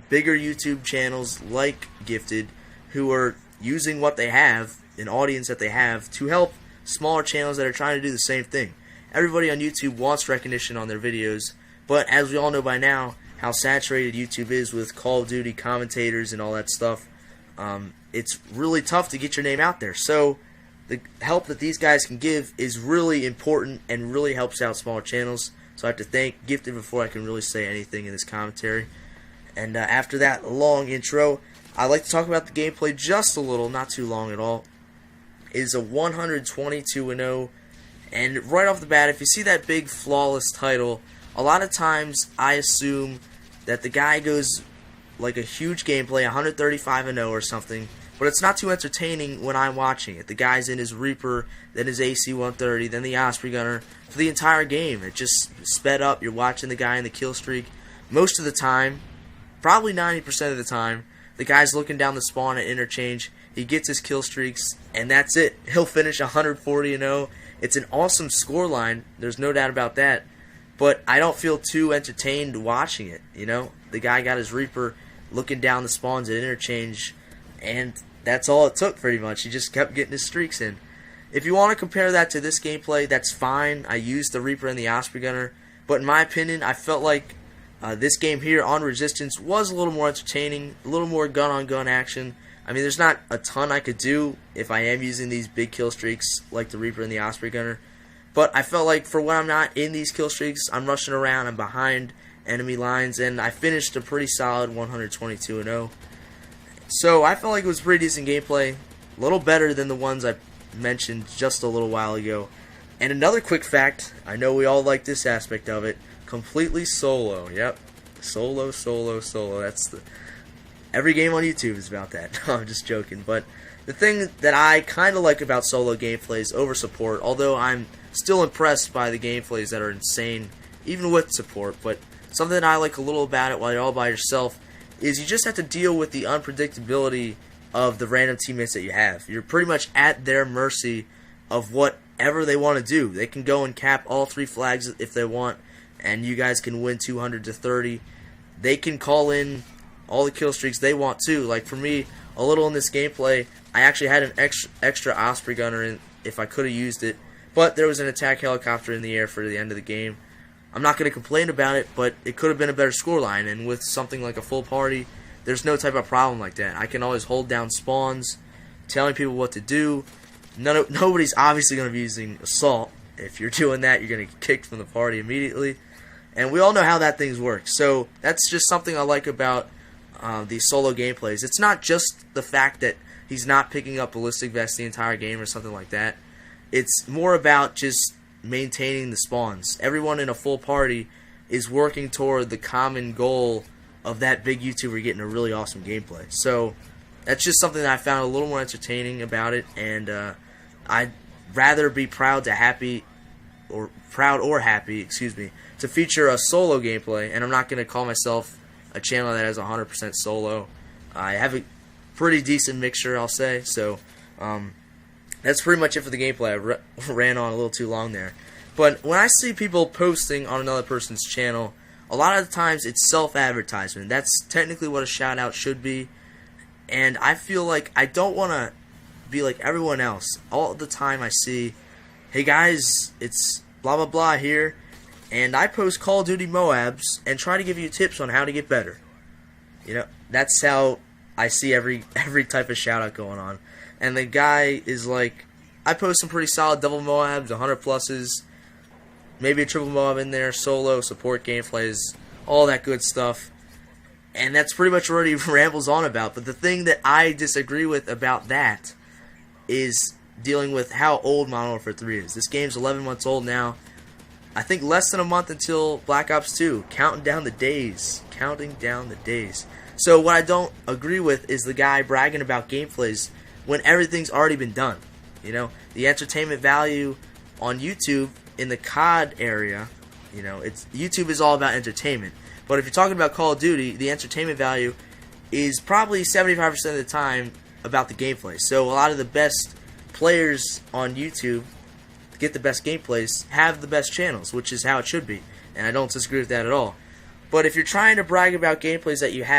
bigger YouTube channels like Gifted who are using what they have, an audience that they have, to help smaller channels that are trying to do the same thing. Everybody on YouTube wants recognition on their videos, but as we all know by now, how saturated YouTube is with Call of Duty commentators and all that stuff, it's really tough to get your name out there. So the help that these guys can give is really important and really helps out smaller channels. So I have to thank Gifted before I can really say anything in this commentary. And after that long intro, I'd like to talk about the gameplay just a little, not too long at all. It is a 122-0, and right off the bat, if you see that big flawless title, a lot of times I assume that the guy goes like a huge gameplay, 135-0 or something, but it's not too entertaining when I'm watching it. The guy's in his Reaper, then his AC-130, then the Osprey Gunner for the entire game. It just sped up. You're watching the guy in the kill streak. Most of the time, probably 90% of the time, the guy's looking down the spawn at interchange. He gets his kill streaks, and that's it. He'll finish 140-0. It's an awesome scoreline. There's no doubt about that. But I don't feel too entertained watching it. You know, the guy got his Reaper looking down the spawns at interchange, and that's all it took pretty much. He just kept getting his streaks in. If you want to compare that to this gameplay, that's fine. I used the Reaper and the Osprey Gunner, but in my opinion, I felt like this game here on Resistance was a little more entertaining, a little more gun-on-gun action. I mean, there's not a ton I could do if I am using these big kill streaks like the Reaper and the Osprey Gunner, but I felt like for when I'm not in these kill streaks, I'm rushing around, I'm behind enemy lines, and I finished a pretty solid 122-0. So I felt like it was pretty decent gameplay, a little better than the ones I mentioned just a little while ago. And another quick fact, I know we all like this aspect of it, completely solo. Yep, solo. That's every game on YouTube is about that. No, I'm just joking. But the thing that I kind of like about solo gameplays over support, although I'm still impressed by the gameplays that are insane, even with support, but something that I like a little about it while you're all by yourself is you just have to deal with the unpredictability of the random teammates that you have. You're pretty much at their mercy of whatever they want to do. They can go and cap all 3 flags if they want, and you guys can win 200-30. They can call in all the kill streaks they want too. Like for me, a little in this gameplay, I actually had an extra Osprey Gunner in if I could have used it, but there was an attack helicopter in the air for the end of the game. I'm not going to complain about it, but it could have been a better scoreline, and with something like a full party, there's no type of problem like that. I can always hold down spawns, telling people what to do. Nobody's obviously going to be using assault. If you're doing that, you're going to get kicked from the party immediately, and we all know how that thing works. So that's just something I like about these solo gameplays. It's not just the fact that he's not picking up ballistic vests the entire game or something like that. It's more about just maintaining the spawns. Everyone in a full party is working toward the common goal of that big YouTuber getting a really awesome gameplay. So that's just something that I found a little more entertaining about it, and I'd rather be proud or happy, to feature a solo gameplay, and I'm not going to call myself a channel that has 100% solo. I have a pretty decent mixture, I'll say. So that's pretty much it for the gameplay. I ran on a little too long there. But when I see people posting on another person's channel, a lot of the times it's self-advertisement. That's technically what a shout-out should be. And I feel like I don't want to be like everyone else. All the time I see, hey guys, it's blah blah blah here, and I post Call of Duty Moabs and try to give you tips on how to get better. You know, that's how I see every type of shout-out going on. And the guy is like, I post some pretty solid double Moabs, 100 pluses, maybe a triple Moab in there, solo, support gameplays, all that good stuff. And that's pretty much what he rambles on about. But the thing that I disagree with about that is dealing with how old Modern Warfare 3 is. This game's 11 months old now. I think less than a month until Black Ops 2. Counting down the days. So what I don't agree with is the guy bragging about gameplays when everything's already been done. You know, the entertainment value on YouTube in the COD area, you know, YouTube is all about entertainment. But if you're talking about Call of Duty, the entertainment value is probably 75% of the time about the gameplay. So a lot of the best players on YouTube to get the best gameplays have the best channels, which is how it should be. And I don't disagree with that at all. But if you're trying to brag about gameplays that you have,